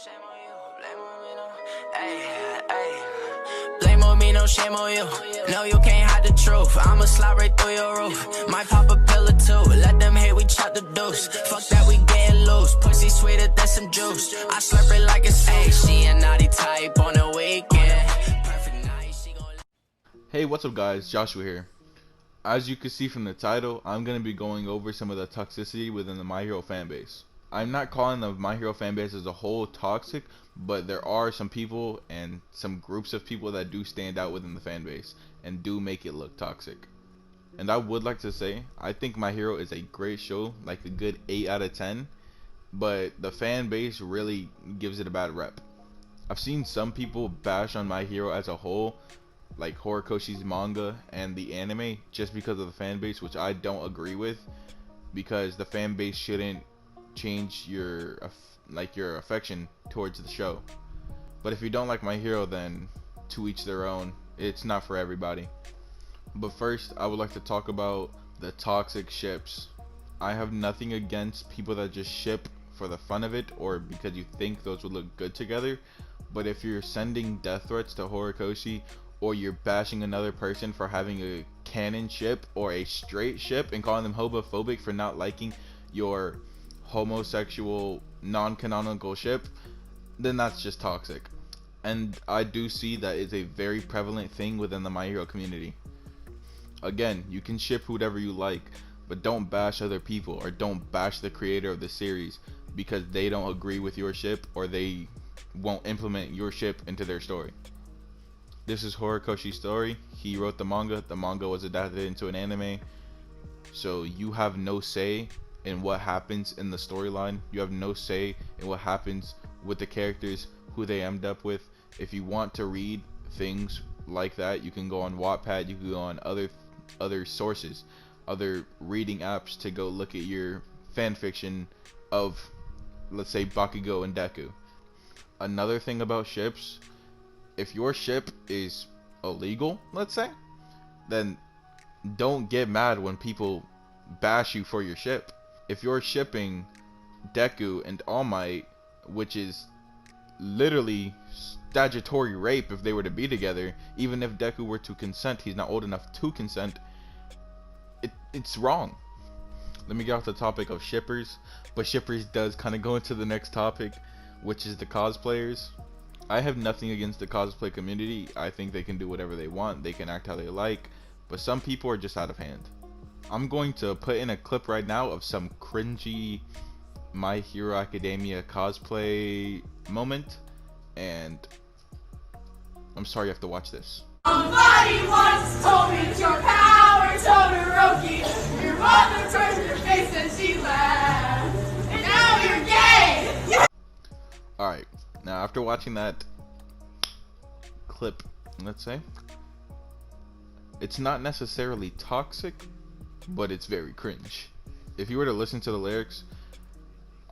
shame on you. Blame on me, no. Ay, ay. Blame on me, no shame on you. No, you can't hide the truth. I'ma slide right through your roof. Might pop a pill or two. Let them hate, we chop the deuce. Fuck that, we getting loose. Pussy sweeter than some juice. I slurp it like it's fake. She a naughty type on the weekend. Perfect night, she gon' Hey, what's up guys, Joshua here. As you can see from the title, I'm going to be going over some of the toxicity within the My Hero fanbase. I'm not calling the My Hero fanbase as a whole toxic, but there are some people and some groups of people that do stand out within the fanbase and do make it look toxic. And I would like to say, I think My Hero is a great show, like a good 8 out of 10, but the fan base really gives it a bad rep. I've seen some people bash on My Hero as a whole, like Horikoshi's manga and the anime, just because of the fan base, which I don't agree with, because the fan base shouldn't change your affection towards the show. But if you don't like My Hero, then to each their own. It's not for everybody. But first, I would like to talk about the toxic ships. I have nothing against people that just ship for the fun of it or because you think those would look good together, but if you're sending death threats to Horikoshi, or you're bashing another person for having a canon ship or a straight ship and calling them homophobic for not liking your homosexual non-canonical ship, then that's just toxic. And I do see that it's a very prevalent thing within the My Hero community. Again, you can ship whoever you like, but don't bash other people or don't bash the creator of the series because they don't agree with your ship or they won't implement your ship into their story. This is Horikoshi's story. He wrote the manga. The manga was adapted into an anime. So you have no say in what happens in the storyline. You have no say in what happens with the characters, who they end up with. If you want to read things like that, you can go on Wattpad. You can go on other sources, other reading apps to go look at your fan fiction of, let's say, Bakugo and Deku. Another thing about ships, if your ship is illegal, let's say, then don't get mad when people bash you for your ship. If you're shipping Deku and All Might, which is literally statutory rape if they were to be together, even if Deku were to consent, he's not old enough to consent, it's wrong. Let me get off the topic of shippers, but shippers does kind of go into the next topic, which is the cosplayers. I have nothing against the cosplay community. I think they can do whatever they want. They can act how they like. But some people are just out of hand. I'm going to put in a clip right now of some cringy My Hero Academia cosplay moment. And I'm sorry you have to watch this. Somebody once told me it's your power, Todoroki. Your mother turned her face and she laughed. And now you're gay! Alright. Now, after watching that clip, let's say, it's not necessarily toxic, but it's very cringe. If you were to listen to the lyrics,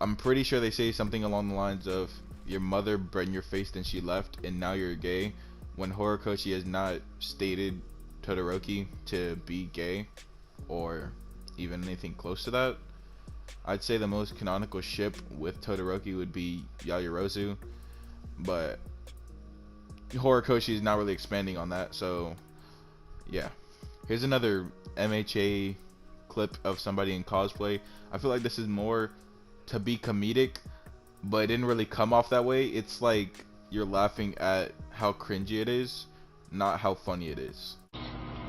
I'm pretty sure they say something along the lines of, your mother burned your face then she left and now you're gay, when Horikoshi has not stated Todoroki to be gay or even anything close to that. I'd say the most canonical ship with Todoroki would be Yaoyorozu, but Horikoshi is not really expanding on that, so yeah. Here's another MHA clip of somebody in cosplay. I feel like this is more to be comedic, but it didn't really come off that way. It's like you're laughing at how cringy it is, not how funny it is.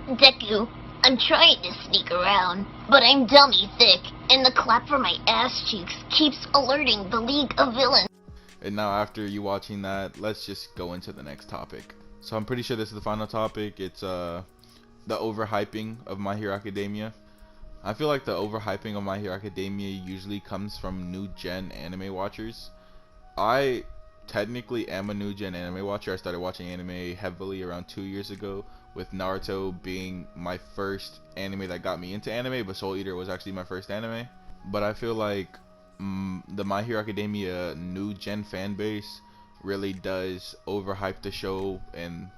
Deku, I'm trying to sneak around, but I'm dummy thick, and the clap for my ass cheeks keeps alerting the League of Villains. And now after you watching that, let's just go into the next topic. So I'm pretty sure this is the final topic. It's the overhyping of My Hero Academia. I feel like the overhyping of My Hero Academia usually comes from new gen anime watchers. I technically am a new gen anime watcher. I started watching anime heavily around 2 years ago, with Naruto being my first anime that got me into anime, but Soul Eater was actually my first anime. But I feel like the My Hero Academia new gen fan base really does overhype the show and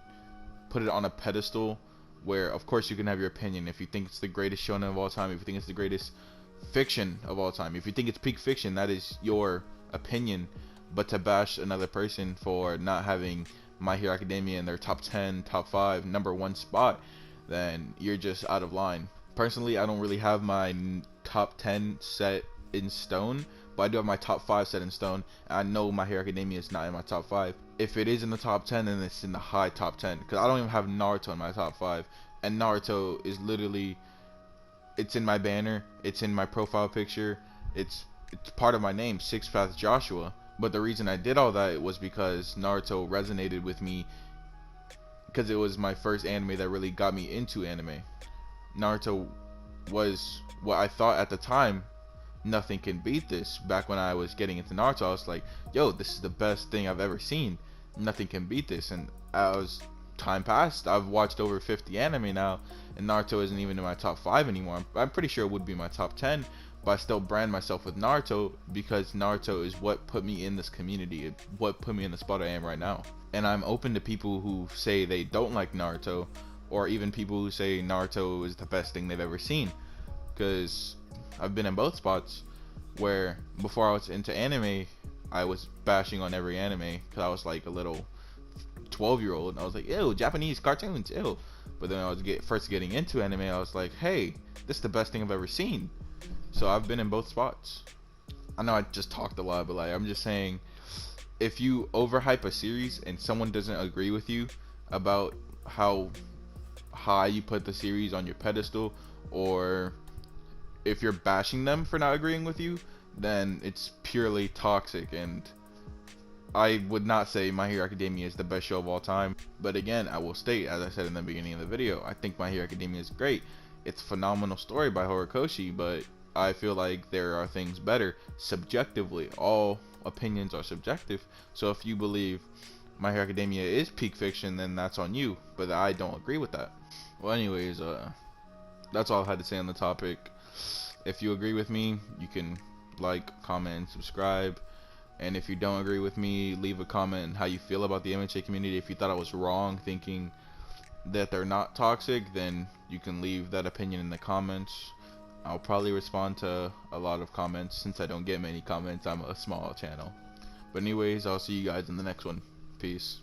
put it on a pedestal where, of course, you can have your opinion. If you think it's the greatest shonen of all time, if you think it's the greatest fiction of all time, if you think it's peak fiction, that is your opinion. But to bash another person for not having My Hero Academia in their top 10, top 5, number 1 spot, then you're just out of line. Personally, I don't really have my top 10 set in stone, but I do have my top 5 set in stone. And I know My Hero Academia is not in my top 5. If it is in the top 10, then it's in the high top 10, because I don't even have Naruto in my top 5. And Naruto is literally, it's in my banner, it's in my profile picture, it's part of my name, Sixth Path Joshua. But the reason I did all that was because Naruto resonated with me, because it was my first anime that really got me into anime. Naruto was what I thought at the time, nothing can beat this. Back when I was getting into Naruto, I was like, yo, this is the best thing I've ever seen. Nothing can beat this. And time passed, I've watched over 50 anime now, and Naruto isn't even in my top 5 anymore. I'm pretty sure it would be my top 10, but I still brand myself with Naruto because Naruto is what put me in this community, what put me in the spot I am right now. And I'm open to people who say they don't like Naruto, or even people who say Naruto is the best thing they've ever seen, because I've been in both spots where before I was into anime, I was bashing on every anime because I was like a little 12-year-old, and I was like, ew, Japanese cartoons, ew. But then I was first getting into anime, I was like, hey, this is the best thing I've ever seen. So I've been in both spots. I know I just talked a lot, but like, I'm just saying, if you overhype a series and someone doesn't agree with you about how high you put the series on your pedestal, or if you're bashing them for not agreeing with you, then it's purely toxic. And I would not say My Hero Academia is the best show of all time, but again, I will state, as I said in the beginning of the video, I think My Hero Academia is great. It's a phenomenal story by Horikoshi, but I feel like there are things better. Subjectively, all opinions are subjective, so if you believe My Hero Academia is peak fiction, then that's on you, but I don't agree with that. Well, anyways, that's all I had to say on the topic. If you agree with me, you can like, comment, subscribe. And if you don't agree with me, leave a comment on how you feel about the MHA community. If you thought I was wrong thinking that they're not toxic, then you can leave that opinion in the comments. I'll probably respond to a lot of comments since I don't get many comments. I'm a small channel. But anyways, I'll see you guys in the next one. Peace.